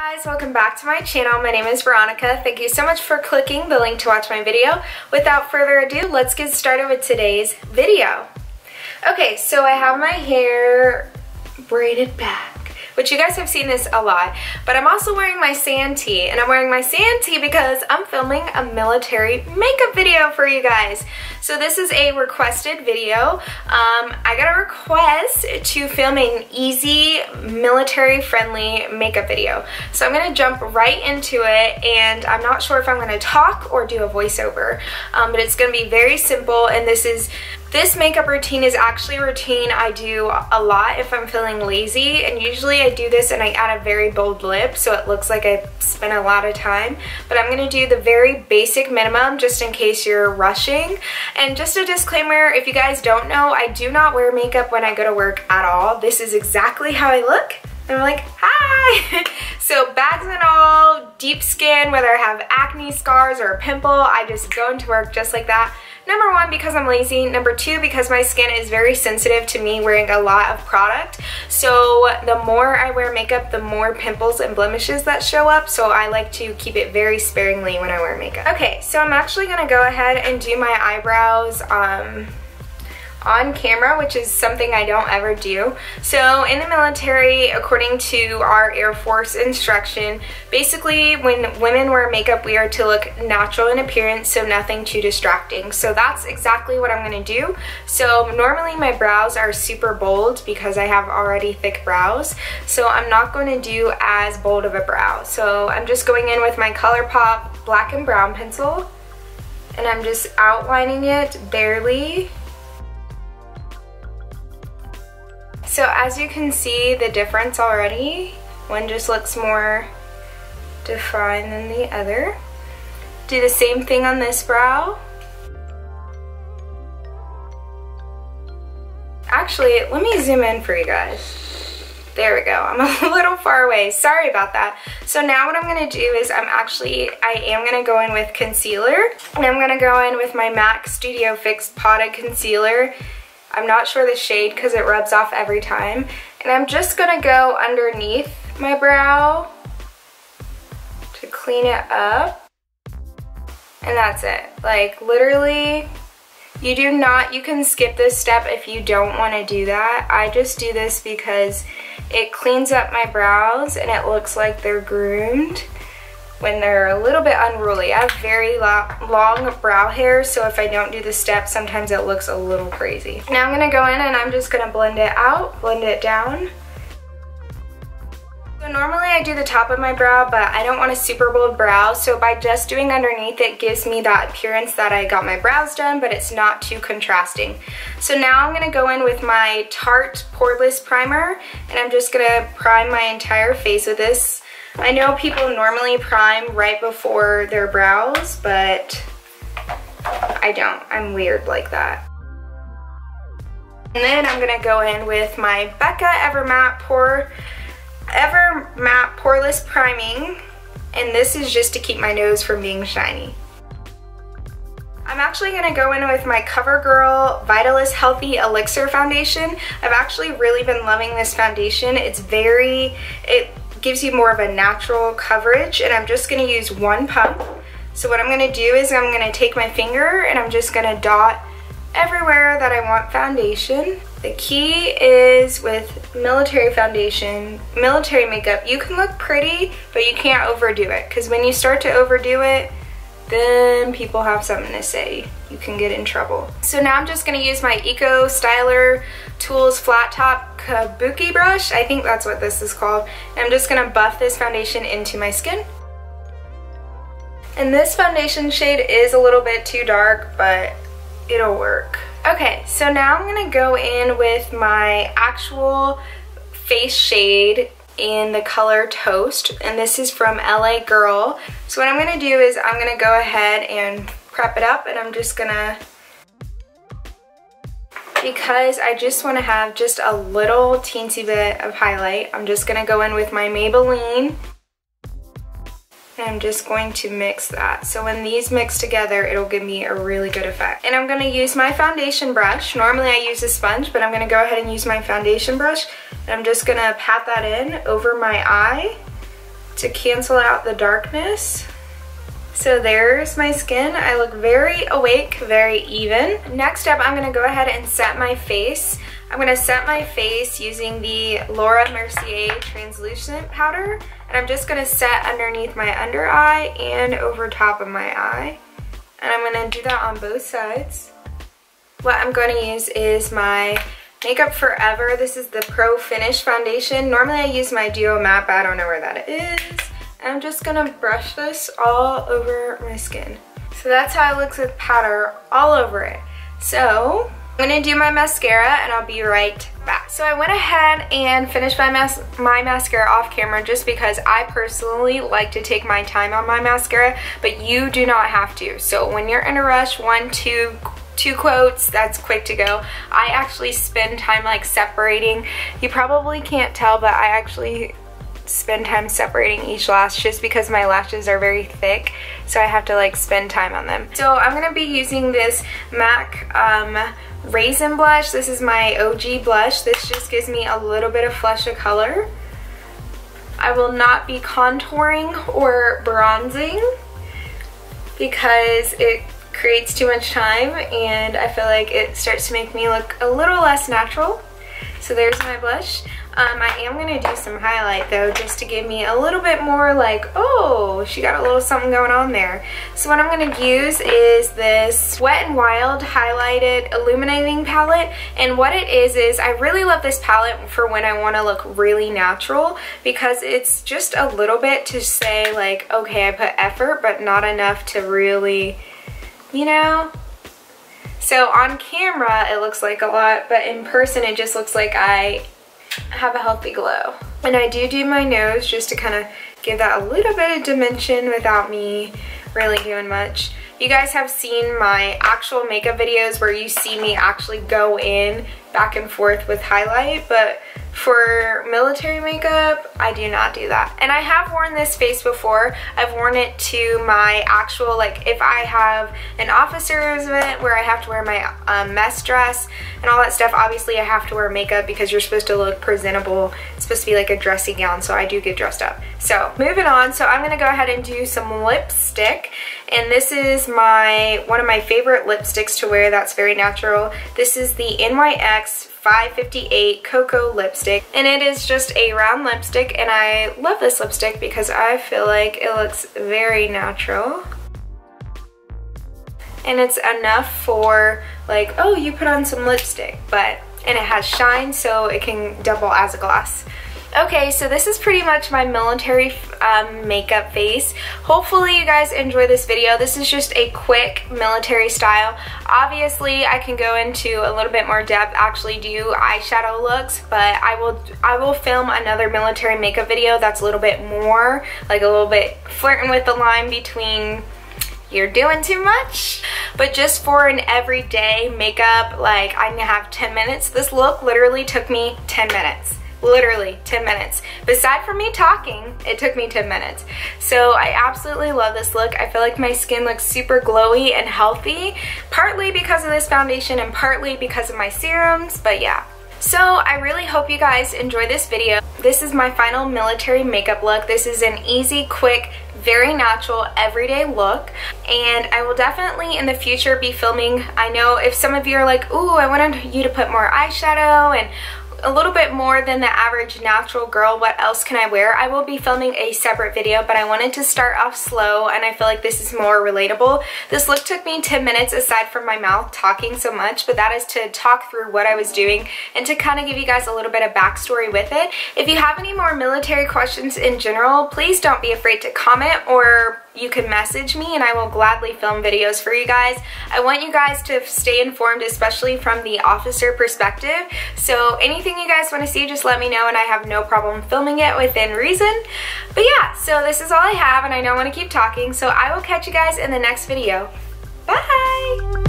Guys, welcome back to my channel. My name is Veronica. Thank you so much for clicking the link to watch my video. Without further ado, let's get started with today's video. Okay, so I have my hair braided back, which you guys have seen this a lot, but I'm also wearing my sand tee, and I'm wearing my sand tee because I'm filming a military makeup video for you guys. So this is a requested video. I got a request to film an easy, military-friendly makeup video. So I'm gonna jump right into it, and I'm not sure if I'm gonna talk or do a voiceover, but it's gonna be very simple, and this makeup routine is actually a routine I do a lot if I'm feeling lazy, and usually I do this and I add a very bold lip so it looks like I spent a lot of time, but I'm gonna do the very basic minimum just in case you're rushing. And just a disclaimer, if you guys don't know, I do not wear makeup when I go to work at all. This is exactly how I look. I'm like, hi! So bags and all, deep skin, whether I have acne, scars, or a pimple, I just go into work just like that. Number one, because I'm lazy. Number two, because my skin is very sensitive to me wearing a lot of product. So the more I wear makeup, the more pimples and blemishes that show up. So I like to keep it very sparingly when I wear makeup. Okay, so I'm actually gonna go ahead and do my eyebrows on camera, which is something I don't ever do. So in the military, according to our Air Force instruction, basically when women wear makeup, we are to look natural in appearance, so nothing too distracting. So that's exactly what I'm gonna do. So normally my brows are super bold because I have already thick brows. So I'm not going to do as bold of a brow. So I'm just going in with my Colourpop black and brown pencil, and I'm just outlining it barely. So as you can see the difference already, one just looks more defined than the other. Do the same thing on this brow. Actually, let me zoom in for you guys. There we go, I'm a little far away, sorry about that. So now what I'm gonna do is I am gonna go in with concealer, and I'm gonna go in with my MAC Studio Fix Potted Concealer. I'm not sure the shade because it rubs off every time. And I'm just gonna go underneath my brow to clean it up. And that's it. Like literally, you can skip this step if you don't wanna do that. I just do this because it cleans up my brows and it looks like they're groomed when they're a little bit unruly. I have very long brow hair, so if I don't do the steps, sometimes it looks a little crazy. Now I'm gonna go in and I'm just gonna blend it out, blend it down. So normally I do the top of my brow, but I don't want a super bold brow, so by just doing underneath, it gives me that appearance that I got my brows done, but it's not too contrasting. So now I'm gonna go in with my Tarte Poreless Primer, and I'm just gonna prime my entire face with this. I know people normally prime right before their brows, but I don't. I'm weird like that. And then I'm gonna go in with my Becca Evermatte Poreless Priming, and this is just to keep my nose from being shiny. I'm actually gonna go in with my Covergirl Vitalist Healthy Elixir Foundation. I've actually really been loving this foundation. It gives you more of a natural coverage, and I'm just gonna use one pump. So what I'm gonna do is I'm gonna take my finger and I'm just gonna dot everywhere that I want foundation. The key is with military foundation, military makeup, you can look pretty, but you can't overdo it, because when you start to overdo it, then people have something to say. You can get in trouble. So now I'm just gonna use my Eco Styler Tools Flat Top Kabuki brush. I think that's what this is called. And I'm just gonna buff this foundation into my skin. And this foundation shade is a little bit too dark, but it'll work. Okay, so now I'm gonna go in with my actual face shade in the color Toast, and this is from LA Girl. So what I'm gonna do is I'm gonna go ahead and prep it up, and I'm just gonna, because I just wanna have just a little teensy bit of highlight, I'm just gonna go in with my Maybelline, and I'm just going to mix that. So when these mix together, it'll give me a really good effect. And I'm gonna use my foundation brush. Normally I use a sponge, but I'm gonna go ahead and use my foundation brush. And I'm just gonna pat that in over my eye to cancel out the darkness. So there's my skin. I look very awake, very even. Next up, I'm gonna go ahead and set my face. I'm gonna set my face using the Laura Mercier translucent powder, and I'm just gonna set underneath my under eye and over top of my eye. And I'm gonna do that on both sides. What I'm gonna use is my Makeup Forever. This is the Pro Finish foundation. Normally I use my Duo Matte, but I don't know where that is. I'm just gonna brush this all over my skin. So that's how it looks with powder all over it. So I'm gonna do my mascara and I'll be right back. So I went ahead and finished my mascara off camera just because I personally like to take my time on my mascara, but you do not have to. So when you're in a rush, two quotes, that's quick to go. I actually spend time like separating. You probably can't tell, but I actually spend time separating each lash just because my lashes are very thick, so I have to like spend time on them. So I'm gonna be using this MAC Raizin Blush. This is my OG blush. This just gives me a little bit of flush of color. I will not be contouring or bronzing because it creates too much time and I feel like it starts to make me look a little less natural. So there's my blush. I am going to do some highlight though, just to give me a little bit more like, oh, she got a little something going on there. So what I'm going to use is this Wet n Wild Highlighted Illuminating palette, and what it is I really love this palette for when I want to look really natural, because it's just a little bit to say like, okay, I put effort but not enough to really, you know. So on camera it looks like a lot, but in person it just looks like I have a healthy glow. And I do my nose just to kind of give that a little bit of dimension without me really doing much. You guys have seen my actual makeup videos where you see me actually go in back and forth with highlight, but for military makeup, I do not do that. And I have worn this face before. I've worn it to my actual, like if I have an officer's event where I have to wear my mess dress and all that stuff, obviously I have to wear makeup because you're supposed to look presentable. It's supposed to be like a dressy gown, so I do get dressed up. So moving on, so I'm gonna go ahead and do some lipstick. And this is one of my favorite lipsticks to wear that's very natural. This is the NYX 558 Cocoa lipstick, and it is just a round lipstick, and I love this lipstick because I feel like it looks very natural. And it's enough for like, oh, you put on some lipstick, and it has shine so it can double as a gloss. Okay, so this is pretty much my military makeup face. Hopefully you guys enjoy this video. This is just a quick military style. Obviously I can go into a little bit more depth, actually do eyeshadow looks, but I will film another military makeup video that's a little bit more, like a little bit flirting with the line between you're doing too much, but just for an everyday makeup, like I have 10 minutes. This look literally took me 10 minutes. Literally 10 minutes. Beside from me talking, it took me 10 minutes. So I absolutely love this look. I feel like my skin looks super glowy and healthy, partly because of this foundation and partly because of my serums, but yeah. So I really hope you guys enjoy this video. This is my final military makeup look. This is an easy, quick, very natural, everyday look, and I will definitely in the future be filming. I know if some of you are like, ooh, I wanted you to put more eyeshadow and a little bit more than the average natural girl, what else can I wear? I will be filming a separate video, but I wanted to start off slow and I feel like this is more relatable. This look took me 10 minutes aside from my mouth talking so much, but that is to talk through what I was doing and to kind of give you guys a little bit of backstory with it. If you have any more military questions in general, please don't be afraid to comment, or you can message me and I will gladly film videos for you guys. I want you guys to stay informed, especially from the officer perspective. So anything you guys want to see, just let me know and I have no problem filming it within reason. But yeah, so this is all I have and I don't want to keep talking, so I will catch you guys in the next video. Bye!